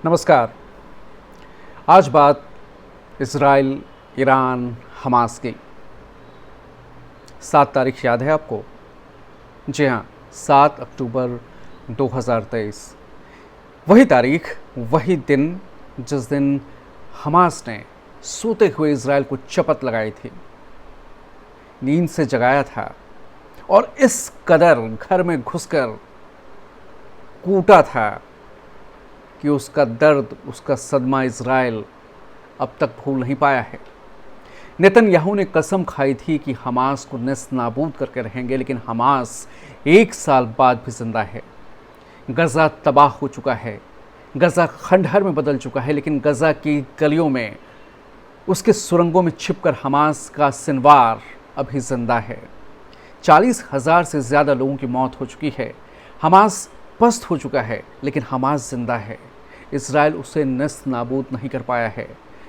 नमस्कार। आज बात इज़राइल, ईरान, हमास की। 7 तारीख याद है आपको? जी हाँ, 7 अक्टूबर 2023। वही तारीख, वही दिन जिस दिन हमास ने सोते हुए इज़राइल को चपत लगाई थी, नींद से जगाया था और इस कदर घर में घुसकर कूटा था कि उसका दर्द, उसका सदमा इज़राइल अब तक भूल नहीं पाया है। नेतन्याहू ने कसम खाई थी कि हमास को नेस्त नाबूद करके रहेंगे, लेकिन हमास 1 साल बाद भी जिंदा है। गज़ा तबाह हो चुका है, गज़ा खंडहर में बदल चुका है, लेकिन गज़ा की गलियों में, उसके सुरंगों में छिपकर हमास का सिनवार अभी जिंदा है। 40,000 से ज़्यादा लोगों की मौत हो चुकी है। हमास पस्त हो चुका है, लेकिन हमास जिंदा है। इज़राइल उसे नेस्त नाबूद नहीं कर पाया है।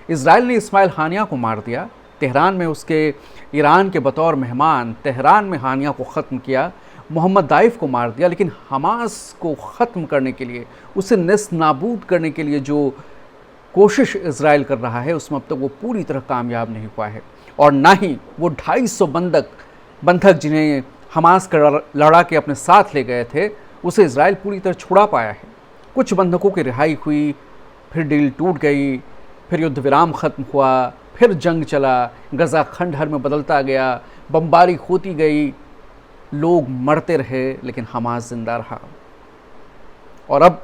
इज़राइल ने इस्माइल हानिया को मार दिया, तेहरान में उसके ईरान के बतौर मेहमान तेहरान में हानिया को ख़त्म किया, मोहम्मद दाइफ को मार दिया, लेकिन हमास को ख़त्म करने के लिए, उसे नेस्त नाबूद करने के लिए जो कोशिश इज़राइल कर रहा है, उसमें अब तक वो पूरी तरह कामयाब नहीं हुआ है। और ना ही वो 250 बंधक जिन्हें हमास का लड़ा के अपने साथ ले गए थे, उसे इज़राइल पूरी तरह छुड़ा पाया है। कुछ बंधकों की रिहाई हुई, फिर डील टूट गई, फिर युद्ध विराम ख़त्म हुआ, फिर जंग चला, गज़ा खंडहर में बदलता गया, बमबारी होती गई, लोग मरते रहे, लेकिन हमास जिंदा रहा। और अब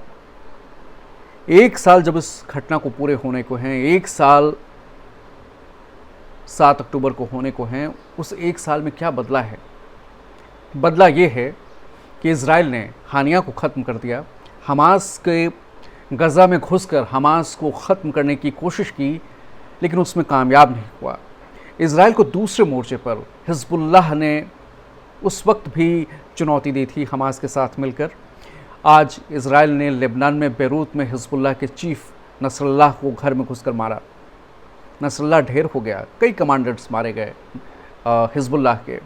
1 साल जब इस घटना को पूरे होने को हैं, 1 साल 7 अक्टूबर को होने को हैं, उस 1 साल में क्या बदला है? बदला ये है कि इज़राइल ने हानिया को ख़त्म कर दिया, हमास के गज़ा में घुसकर हमास को ख़त्म करने की कोशिश की, लेकिन उसमें कामयाब नहीं हुआ। इज़राइल को दूसरे मोर्चे पर हिज़्बुल्लाह ने उस वक्त भी चुनौती दी थी हमास के साथ मिलकर। आज इज़राइल ने लेबनान में बेरूत में हिज़्बुल्लाह के चीफ नसरल्लाह को घर में घुसकर मारा। नसरल्लाह ढेर हो गया, कई कमांडर्स मारे गए हिज़्बुल्लाह के।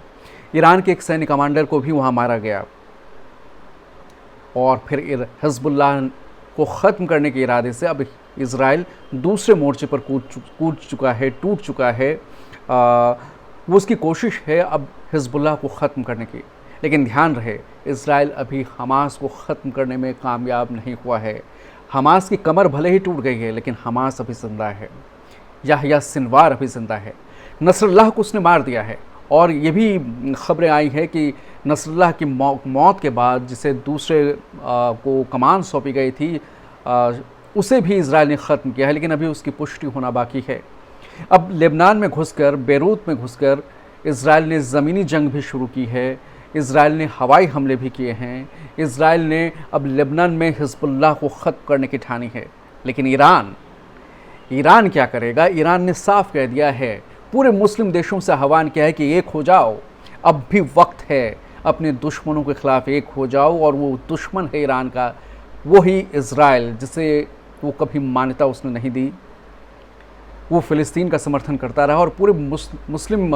ईरान के एक सैन्य कमांडर को भी वहाँ मारा गया। और फिर हिज़्बुल्लाह को ख़त्म करने के इरादे से अब इज़राइल दूसरे मोर्चे पर कूद चुका है, टूट चुका है। वो उसकी कोशिश है अब हिज़्बुल्लाह को ख़त्म करने की। लेकिन ध्यान रहे, इज़राइल अभी हमास को ख़त्म करने में कामयाब नहीं हुआ है। हमास की कमर भले ही टूट गई है, लेकिन हमास अभी ज़िंदा है। याह्या सिनवार अभी ज़िंदा है। नसरल्लाह को उसने मार दिया है। और ये भी खबरें आई हैं कि नसरल्लाह की मौत के बाद जिसे दूसरे को कमान सौंपी गई थी, उसे भी इज़राइल ने ख़त्म किया है, लेकिन अभी उसकी पुष्टि होना बाकी है। अब लेबनान में घुसकर, बेरूत में घुसकर इज़राइल ने ज़मीनी जंग भी शुरू की है। इज़राइल ने हवाई हमले भी किए हैं। इज़राइल ने अब लेबनान में हिज़्बुल्लाह को ख़त्म करने की ठानी है। लेकिन ईरान क्या करेगा? ईरान ने साफ कह दिया है, पूरे मुस्लिम देशों से आह्वान किया है कि एक हो जाओ, अब भी वक्त है, अपने दुश्मनों के खिलाफ एक हो जाओ। और वो दुश्मन है ईरान का, वही इज़राइल, जिसे वो कभी मान्यता उसने नहीं दी। वो फ़िलिस्तीन का समर्थन करता रहा। और पूरे मुस्लिम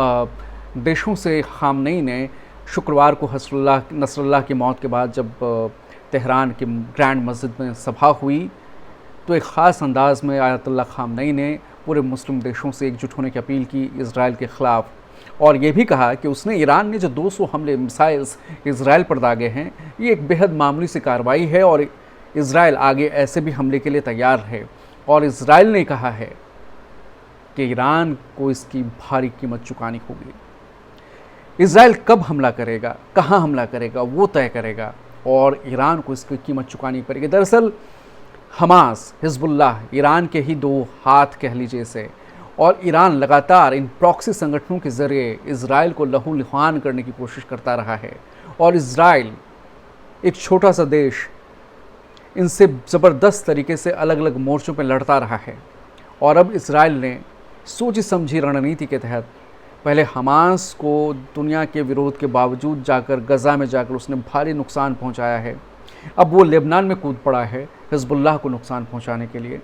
देशों से ख़ामनेई ने शुक्रवार को नसरल्लाह की मौत के बाद जब तेहरान की ग्रैंड मस्जिद में सभा हुई, तो एक ख़ास अंदाज में आयतुल्लाह ख़ामनेई ने पूरे मुस्लिम देशों से एकजुट होने की अपील की इज़राइल के ख़िलाफ़। और ये भी कहा कि उसने ईरान ने जो 200 हमले मिसाइल्स इज़राइल पर दागे हैं, ये एक बेहद मामूली सी कार्रवाई है और इज़राइल आगे ऐसे भी हमले के लिए तैयार है। और इज़राइल ने कहा है कि ईरान को इसकी भारी कीमत चुकानी होगी। इज़राइल कब हमला करेगा, कहाँ हमला करेगा, वो तय करेगा और ईरान को इसकी कीमत चुकानी पड़ेगी। दरअसल हमास, हिज़्बुल्लाह ईरान के ही 2 हाथ कह लीजिए इसे। और ईरान लगातार इन प्रॉक्सी संगठनों के ज़रिए इज़राइल को लहूलुहान करने की कोशिश करता रहा है। और इज़राइल एक छोटा सा देश इनसे ज़बरदस्त तरीके से अलग अलग मोर्चों पर लड़ता रहा है। और अब इज़राइल ने सोची समझी रणनीति के तहत पहले हमास को दुनिया के विरोध के बावजूद जाकर गज़ा में जाकर उसने भारी नुकसान पहुंचाया है। अब वो लेबनान में कूद पड़ा है हिज़्बुल्लाह को नुकसान पहुंचाने के लिए।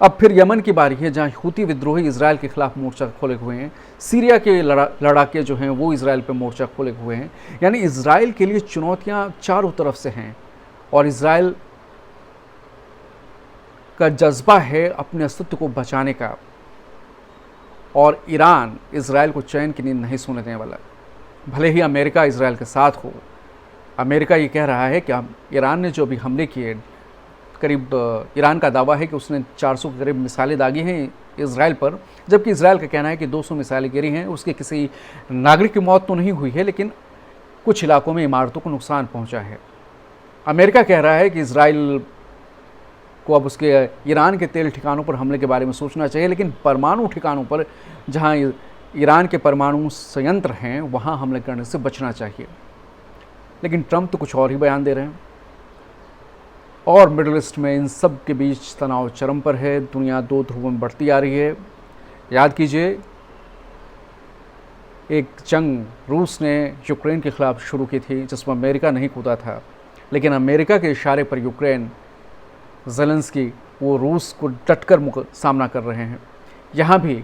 अब फिर यमन की बारी है, जहां हूती विद्रोही इज़राइल के खिलाफ मोर्चा खोले हुए हैं। सीरिया के लड़ाके जो हैं वो इज़राइल पे मोर्चा खोले हुए हैं। यानी इज़राइल के लिए चुनौतियां चारों तरफ से हैं। और इज़राइल का जज्बा है अपने अस्तित्व को बचाने का, और ईरान इज़राइल को चैन की नींद नहीं सोने देने वाला। भले ही अमेरिका इज़राइल के साथ हो, अमेरिका ये कह रहा है कि ईरान ने जो अभी हमले किए, करीब ईरान का दावा है कि उसने 400 के करीब मिसाइलें दागी हैं इज़राइल पर, जबकि इज़राइल का कहना है कि 200 मिसाइलें गिरी हैं। उसके किसी नागरिक की मौत तो नहीं हुई है, लेकिन कुछ इलाकों में इमारतों को नुकसान पहुंचा है। अमेरिका कह रहा है कि इज़राइल को अब उसके ईरान के तेल ठिकानों पर हमले के बारे में सोचना चाहिए, लेकिन परमाणु ठिकानों पर जहां ईरान के परमाणु संयंत्र हैं वहां हमले करने से बचना चाहिए। लेकिन ट्रंप तो कुछ और ही बयान दे रहे हैं। और मिडल ईस्ट में इन सब के बीच तनाव चरम पर है। दुनिया दो ध्रुवों में बढ़ती आ रही है। याद कीजिए, एक जंग रूस ने यूक्रेन के खिलाफ शुरू की थी जिसमें अमेरिका नहीं कूदा था, लेकिन अमेरिका के इशारे पर यूक्रेन, ज़ेलेंस्की वो रूस को डटकर सामना कर रहे हैं। यहाँ भी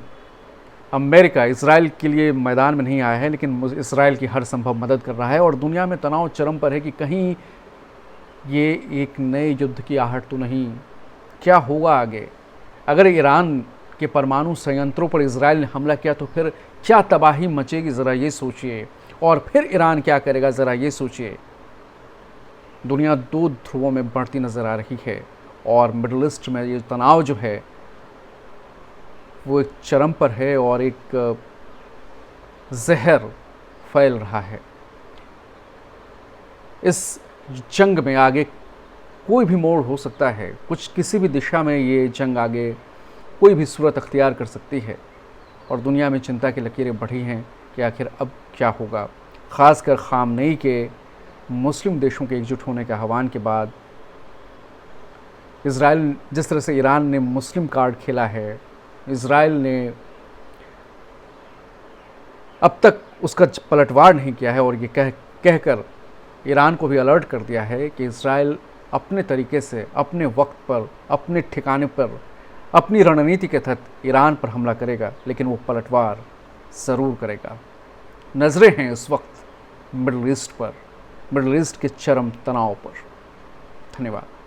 अमेरिका इज़राइल के लिए मैदान में नहीं आया है, लेकिन इज़राइल की हर संभव मदद कर रहा है। और दुनिया में तनाव चरम पर है कि कहीं ये एक नए युद्ध की आहट तो नहीं। क्या होगा आगे? अगर ईरान के परमाणु संयंत्रों पर इज़राइल ने हमला किया तो फिर क्या तबाही मचेगी, ज़रा ये सोचिए। और फिर ईरान क्या करेगा, ज़रा ये सोचिए। दुनिया दो ध्रुवों में बढ़ती नज़र आ रही है और मिडल ईस्ट में ये तनाव जो है वो एक चरम पर है और एक जहर फैल रहा है। इस जंग में आगे कोई भी मोड़ हो सकता है, कुछ किसी भी दिशा में ये जंग आगे कोई भी सूरत अख्तियार कर सकती है। और दुनिया में चिंता की लकीरें बढ़ी हैं कि आखिर अब क्या होगा। ख़ासकर ख़ामनेई के मुस्लिम देशों के एकजुट होने के आह्वान के बाद इज़राइल, जिस तरह से ईरान ने मुस्लिम कार्ड खेला है, इज़राइल ने अब तक उसका पलटवार नहीं किया है और ये कहकर ईरान को भी अलर्ट कर दिया है कि इज़राइल अपने तरीके से, अपने वक्त पर, अपने ठिकाने पर, अपनी रणनीति के तहत ईरान पर हमला करेगा, लेकिन वो पलटवार ज़रूर करेगा। नज़रें हैं इस वक्त मिडल ईस्ट पर, मिडल ईस्ट के चरम तनाव पर। धन्यवाद।